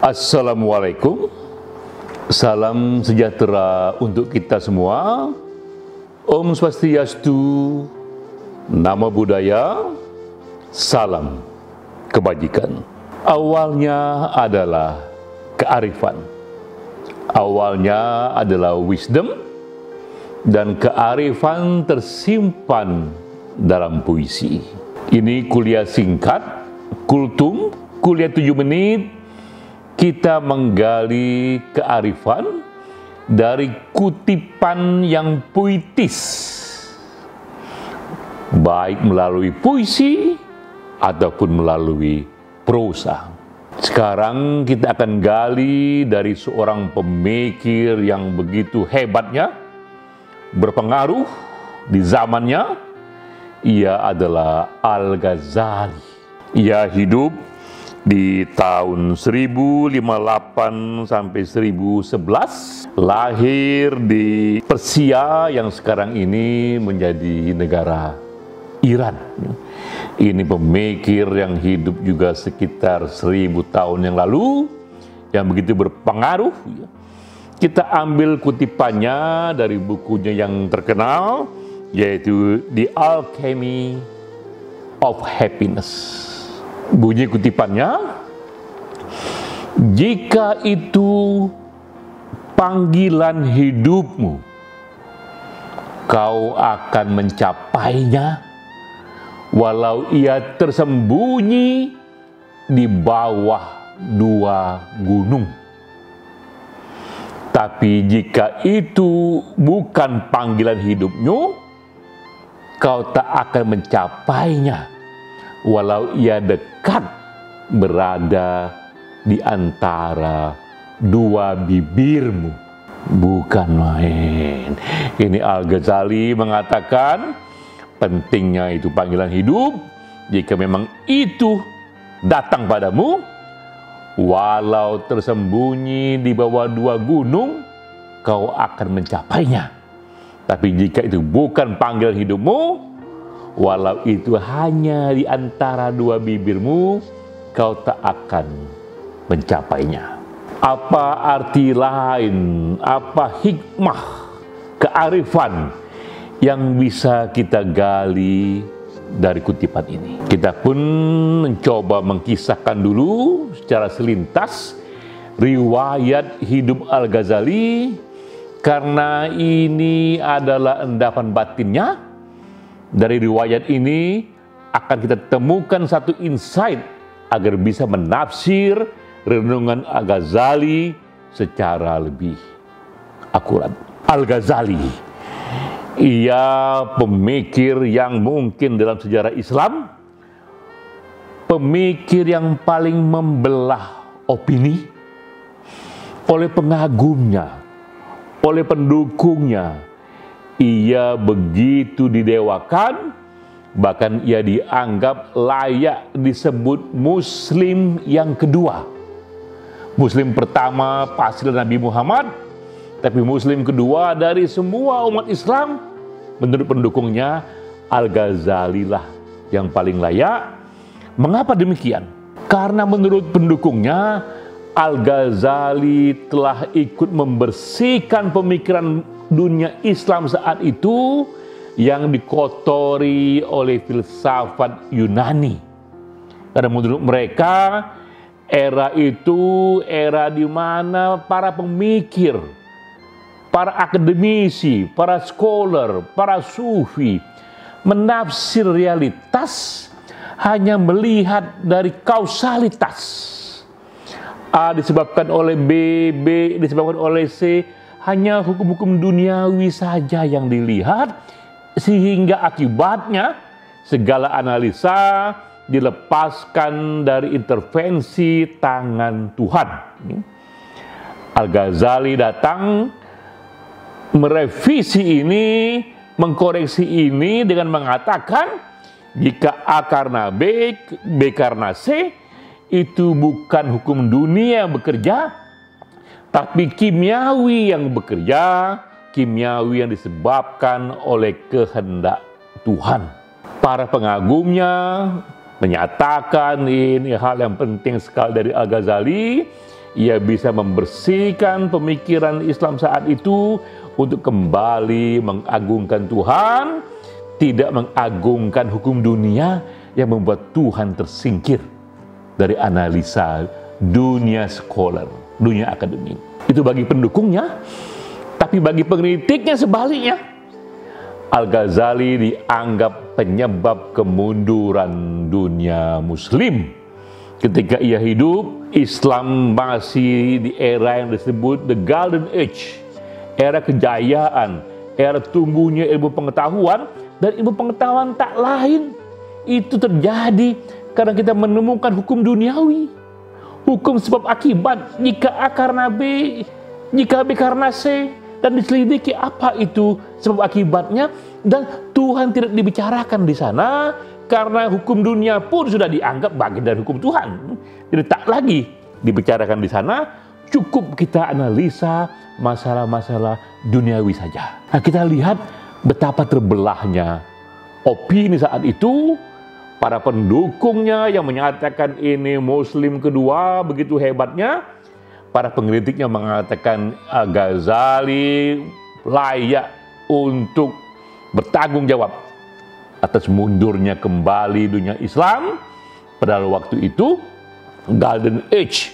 Assalamualaikum, salam sejahtera untuk kita semua. Om Swastiastu, Namo Buddhaya, salam kebajikan. Awalnya adalah kearifan, awalnya adalah wisdom, dan kearifan tersimpan dalam puisi. Ini kuliah singkat, kultum, kuliah 7 menit. Kita menggali kearifan dari kutipan yang puitis, baik melalui puisi ataupun melalui prosa. Sekarang kita akan gali dari seorang pemikir yang begitu hebatnya, berpengaruh di zamannya. Ia adalah Al-Ghazali. Ia hidup di tahun 1058 sampai 1011, lahir di Persia yang sekarang ini menjadi negara Iran. Ini pemikir yang hidup juga sekitar 1000 tahun yang lalu, yang begitu berpengaruh. Kita ambil kutipannya dari bukunya yang terkenal, yaitu The Alchemy of Happiness. Bunyi kutipannya, jika itu panggilan hidupmu, kau akan mencapainya, walau ia tersembunyi di bawah 2 gunung. Tapi jika itu bukan panggilan hidupmu, kau tak akan mencapainya, walau ia dekat berada di antara 2 bibirmu. Bukan main. Ini Al-Ghazali mengatakan pentingnya itu panggilan hidup. Jika memang itu datang padamu, walau tersembunyi di bawah 2 gunung, kau akan mencapainya. Tapi jika itu bukan panggilan hidupmu, walau itu hanya di antara 2 bibirmu, kau tak akan mencapainya. Apa arti lain, apa hikmah, kearifan yang bisa kita gali dari kutipan ini? Kita pun mencoba mengkisahkan dulu secara selintas riwayat hidup Al-Ghazali, karena ini adalah endapan batinnya. Dari riwayat ini akan kita temukan satu insight agar bisa menafsir renungan Al-Ghazali secara lebih akurat. Al-Ghazali, ia pemikir yang mungkin dalam sejarah Islam, pemikir yang paling membelah opini oleh pengagumnya, oleh pendukungnya. Ia begitu didewakan, bahkan ia dianggap layak disebut Muslim yang kedua. Muslim pertama pasti Nabi Muhammad, tapi Muslim kedua dari semua umat Islam. Menurut pendukungnya, Al-Ghazali lah yang paling layak. Mengapa demikian? Karena menurut pendukungnya, Al-Ghazali telah ikut membersihkan pemikiran dunia Islam saat itu yang dikotori oleh filsafat Yunani. Karena menurut mereka, era itu era di mana para pemikir, para akademisi, para scholar, para sufi menafsir realitas hanya melihat dari kausalitas. A disebabkan oleh B, B disebabkan oleh C. Hanya hukum-hukum duniawi saja yang dilihat, sehingga akibatnya segala analisa dilepaskan dari intervensi tangan Tuhan. Al-Ghazali datang merevisi ini, mengkoreksi ini dengan mengatakan jika A karena B, B karena C, itu bukan hukum dunia yang bekerja, tapi kimiawi yang bekerja, kimiawi yang disebabkan oleh kehendak Tuhan. Para pengagumnya menyatakan ini hal yang penting sekali dari Al-Ghazali. Ia bisa membersihkan pemikiran Islam saat itu untuk kembali mengagungkan Tuhan, tidak mengagungkan hukum dunia yang membuat Tuhan tersingkir dari analisa dunia scholar, dunia akademik. Itu bagi pendukungnya, tapi bagi pengkritiknya sebaliknya. Al-Ghazali dianggap penyebab kemunduran dunia Muslim. Ketika ia hidup, Islam masih di era yang disebut The Golden Age, era kejayaan, era tumbuhnya ilmu pengetahuan, dan ilmu pengetahuan tak lain itu terjadi karena kita menemukan hukum duniawi, hukum sebab akibat, jika A karena B, jika B karena C, dan diselidiki apa itu sebab akibatnya, dan Tuhan tidak dibicarakan di sana karena hukum dunia pun sudah dianggap bagian dari hukum Tuhan. Jadi tak lagi dibicarakan di sana, cukup kita analisa masalah-masalah duniawi saja. Nah, kita lihat betapa terbelahnya opini saat itu. Para pendukungnya yang menyatakan ini Muslim kedua begitu hebatnya. Para pengkritiknya mengatakan Al-Ghazali layak untuk bertanggung jawab atas mundurnya kembali dunia Islam. Pada waktu itu Golden Age,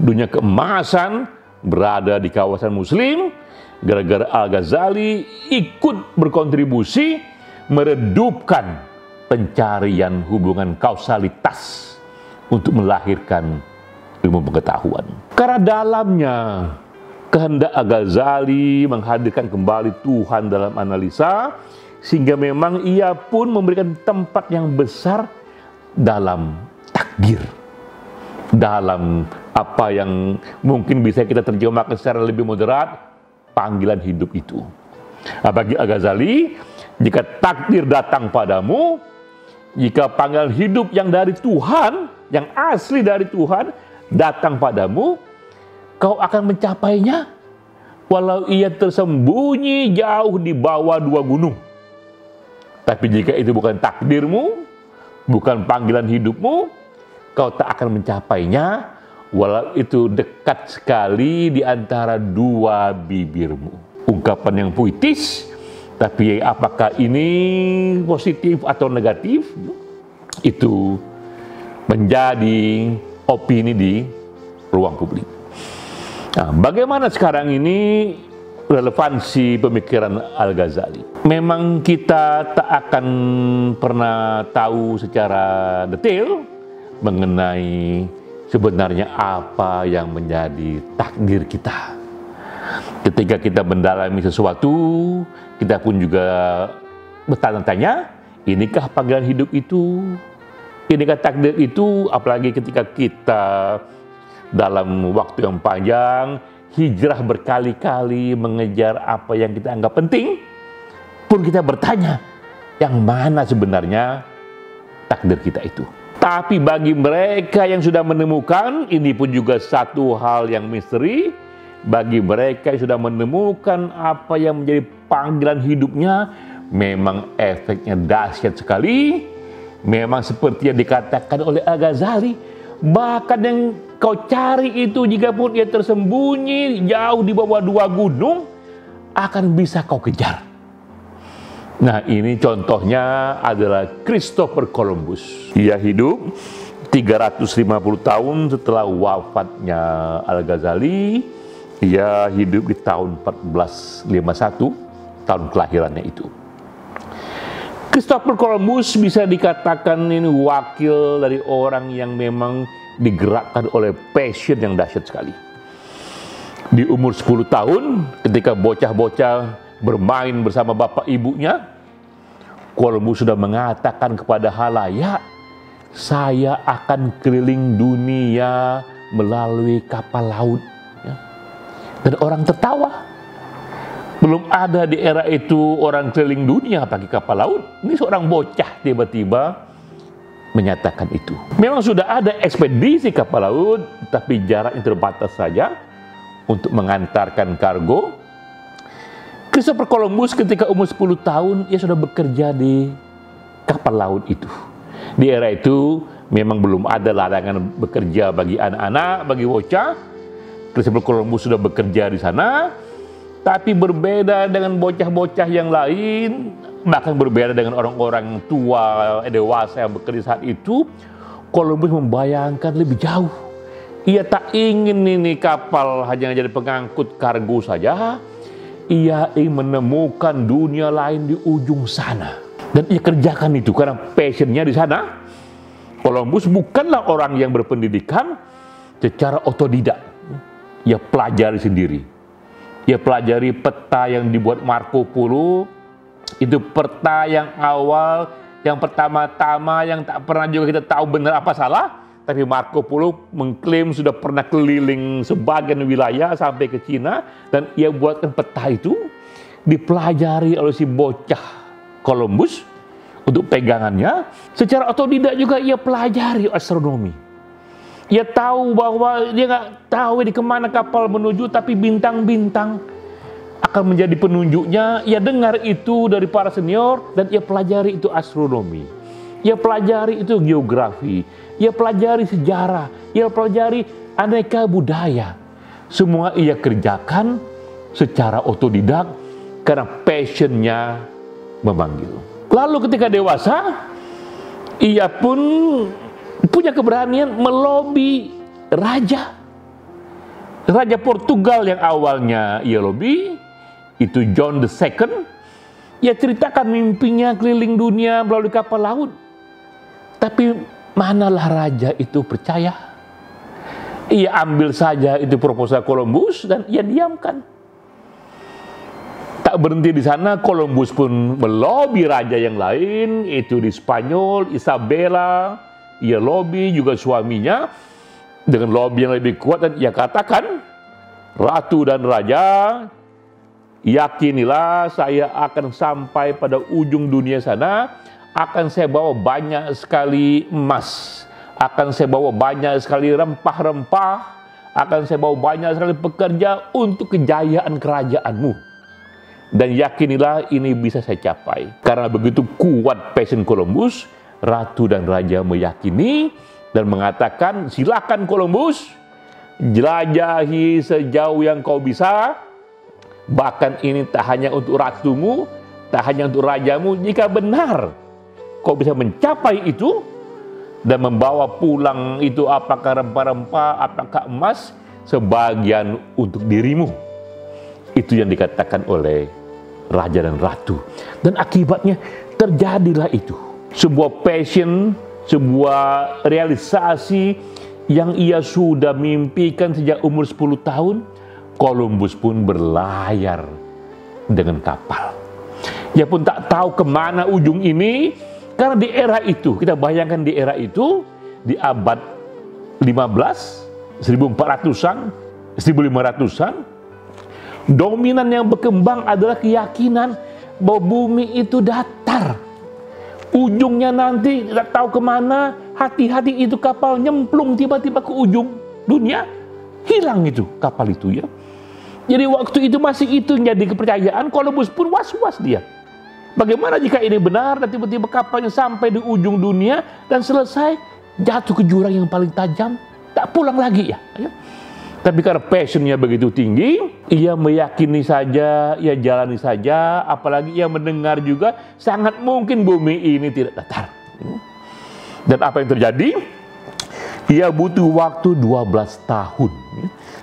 dunia keemasan berada di kawasan Muslim, gara-gara Al-Ghazali ikut berkontribusi meredupkan pencarian hubungan kausalitas untuk melahirkan ilmu pengetahuan. Karena dalamnya kehendak Al-Ghazali menghadirkan kembali Tuhan dalam analisa, sehingga memang ia pun memberikan tempat yang besar dalam takdir, dalam apa yang mungkin bisa kita terjemahkan secara lebih moderat, panggilan hidup itu. Nah, bagi Al-Ghazali, jika takdir datang padamu, jika panggilan hidup yang dari Tuhan, yang asli dari Tuhan datang padamu, kau akan mencapainya walau ia tersembunyi jauh di bawah dua gunung. Tapi jika itu bukan takdirmu, bukan panggilan hidupmu, kau tak akan mencapainya walau itu dekat sekali di antara dua bibirmu. Ungkapan yang puitis, tapi apakah ini positif atau negatif? Itu menjadi opini di ruang publik. Nah, bagaimana sekarang ini relevansi pemikiran Al-Ghazali? Memang kita tak akan pernah tahu secara detail mengenai sebenarnya apa yang menjadi takdir kita. Ketika kita mendalami sesuatu, kita pun juga bertanya-tanya, inikah panggilan hidup itu? Inikah takdir itu? Apalagi ketika kita dalam waktu yang panjang hijrah berkali-kali mengejar apa yang kita anggap penting, pun kita bertanya, yang mana sebenarnya takdir kita itu? Tapi bagi mereka yang sudah menemukan, ini pun juga satu hal yang misteri. Bagi mereka yang sudah menemukan apa yang menjadi panggilan hidupnya, memang efeknya dahsyat sekali. Memang seperti yang dikatakan oleh Al-Ghazali, bahkan yang kau cari itu jika pun ia tersembunyi jauh di bawah dua gunung, akan bisa kau kejar. Nah, ini contohnya adalah Christopher Columbus. Ia hidup 350 tahun setelah wafatnya Al-Ghazali. Ia hidup di tahun 1451, tahun kelahirannya itu. Christopher Columbus bisa dikatakan ini wakil dari orang yang memang digerakkan oleh passion yang dahsyat sekali. Di umur 10 tahun, ketika bocah-bocah bermain bersama bapak ibunya, Columbus sudah mengatakan kepada halayak, saya akan keliling dunia melalui kapal laut. Ya. Dan orang tertawa. Belum ada di era itu orang keliling dunia pakai kapal laut. Ini seorang bocah tiba-tiba menyatakan itu. Memang sudah ada ekspedisi kapal laut, tapi jaraknya terbatas saja. untuk mengantarkan kargo. Christopher Columbus ketika umur 10 tahun, ia sudah bekerja di kapal laut itu. Di era itu memang belum ada larangan bekerja bagi anak-anak, bagi bocah. Christopher Columbus sudah bekerja di sana, tapi berbeda dengan bocah-bocah yang lain, bahkan berbeda dengan orang-orang tua, dewasa yang bekerja saat itu. Columbus membayangkan lebih jauh. Ia tak ingin ini kapal hanya jadi pengangkut kargo saja. Ia ingin menemukan dunia lain di ujung sana. Dan ia kerjakan itu karena passionnya di sana. Columbus bukanlah orang yang berpendidikan secara otodidak. Ia pelajari sendiri. Ia pelajari peta yang dibuat Marco Polo. Itu peta yang awal, yang pertama-tama, yang tak pernah juga kita tahu benar apa salah. Tapi Marco Polo mengklaim sudah pernah keliling sebagian wilayah sampai ke Cina, dan ia buatkan peta itu, dipelajari oleh si bocah Columbus untuk pegangannya. Secara otodidak juga ia pelajari astronomi. Ia tahu bahwa dia nggak tahu di kemana kapal menuju, tapi bintang-bintang akan menjadi penunjuknya. Ia dengar itu dari para senior dan ia pelajari itu astronomi. Ia pelajari itu geografi, ia pelajari sejarah, ia pelajari aneka budaya. Semua ia kerjakan secara otodidak karena passionnya memanggil. Lalu ketika dewasa, ia pun punya keberanian melobi raja. Raja Portugal yang awalnya ia lobi, itu John II. Ia ceritakan mimpinya keliling dunia melalui kapal laut. Tapi manalah raja itu percaya. Ia ambil saja itu proposal Columbus dan ia diamkan. Tak berhenti di sana, Columbus pun melobi raja yang lain, itu di Spanyol, Isabella. Ia lobi juga suaminya dengan lobi yang lebih kuat, dan ia katakan, ratu dan raja, yakinilah saya akan sampai pada ujung dunia sana. Akan saya bawa banyak sekali emas, akan saya bawa banyak sekali rempah-rempah, akan saya bawa banyak sekali pekerja untuk kejayaan kerajaanmu. Dan yakinilah ini bisa saya capai. Karena begitu kuat passion Columbus, ratu dan raja meyakini dan mengatakan, silakan Columbus, jelajahi sejauh yang kau bisa. Bahkan ini tak hanya untuk ratumu, tak hanya untuk rajamu. Jika benar kau bisa mencapai itu dan membawa pulang itu apakah rempah-rempah, apakah emas, sebagian untuk dirimu. Itu yang dikatakan oleh raja dan ratu. Dan akibatnya terjadilah itu. Sebuah passion, sebuah realisasi yang ia sudah mimpikan sejak umur 10 tahun. Columbus pun berlayar dengan kapal. Ia pun tak tahu kemana ujung ini. Karena di era itu, kita bayangkan di era itu, di abad 15, 1400-an, 1500-an, dominan yang berkembang adalah keyakinan bahwa bumi itu datar. Ujungnya nanti tidak tahu kemana, hati-hati itu kapal nyemplung tiba-tiba ke ujung dunia, hilang itu kapal itu ya. Jadi waktu itu masih itu jadi kepercayaan. Columbus pun was-was dia. Bagaimana jika ini benar dan tiba-tiba kapalnya sampai di ujung dunia dan selesai jatuh ke jurang yang paling tajam, tak pulang lagi ya. Tapi karena passionnya begitu tinggi, ia meyakini saja, ia jalani saja, apalagi ia mendengar juga sangat mungkin bumi ini tidak datar. Dan apa yang terjadi? Ia butuh waktu 12 tahun.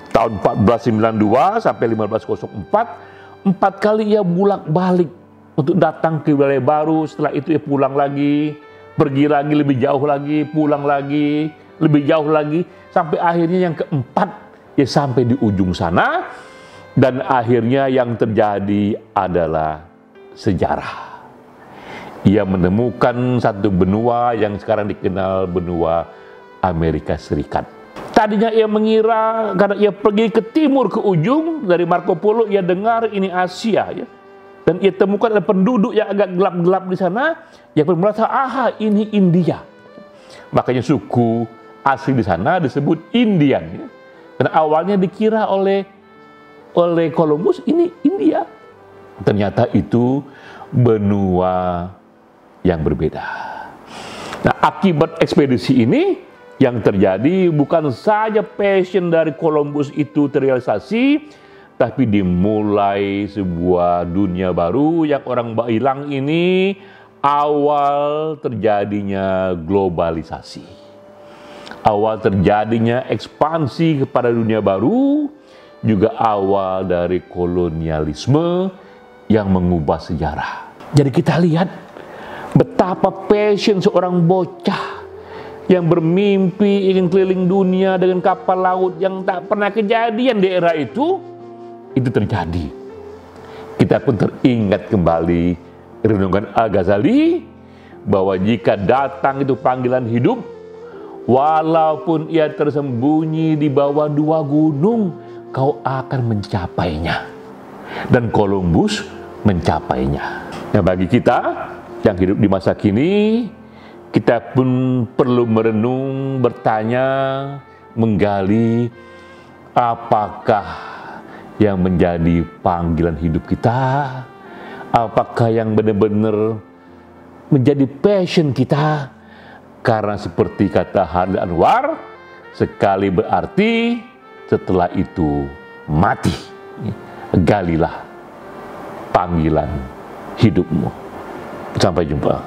Tahun 1492 sampai 1504, 4 kali ia bolak-balik untuk datang ke wilayah baru. Setelah itu ia pulang lagi, pergi lagi lebih jauh lagi, pulang lagi, lebih jauh lagi, sampai akhirnya yang keempat, ia sampai di ujung sana. Dan akhirnya yang terjadi adalah sejarah. Ia menemukan satu benua yang sekarang dikenal benua Amerika Serikat. Tadinya ia mengira, karena ia pergi ke timur ke ujung, dari Marco Polo ia dengar ini Asia ya. Dan ia temukan ada penduduk yang agak gelap-gelap di sana, yang merasa, aha ini India. Makanya suku asli di sana disebut Indian. Ya. Karena awalnya dikira oleh oleh Columbus ini India. Ternyata itu benua yang berbeda. Nah, akibat ekspedisi ini yang terjadi bukan saja passion dari Columbus itu terrealisasi, tapi dimulai sebuah dunia baru yang orang bilang ini awal terjadinya globalisasi. Awal terjadinya ekspansi kepada dunia baru, juga awal dari kolonialisme yang mengubah sejarah. Jadi kita lihat betapa passion seorang bocah yang bermimpi ingin keliling dunia dengan kapal laut yang tak pernah kejadian di era itu terjadi. Kita pun teringat kembali renungan Al-Ghazali bahwa jika datang itu panggilan hidup, walaupun ia tersembunyi di bawah dua gunung, kau akan mencapainya. Dan Columbus mencapainya. Nah, bagi kita yang hidup di masa kini, kita pun perlu merenung, bertanya, menggali apakah yang menjadi panggilan hidup kita, apakah yang benar-benar menjadi passion kita. Karena seperti kata Khalil Anwar, sekali berarti, setelah itu mati. Galilah panggilan hidupmu. Sampai jumpa.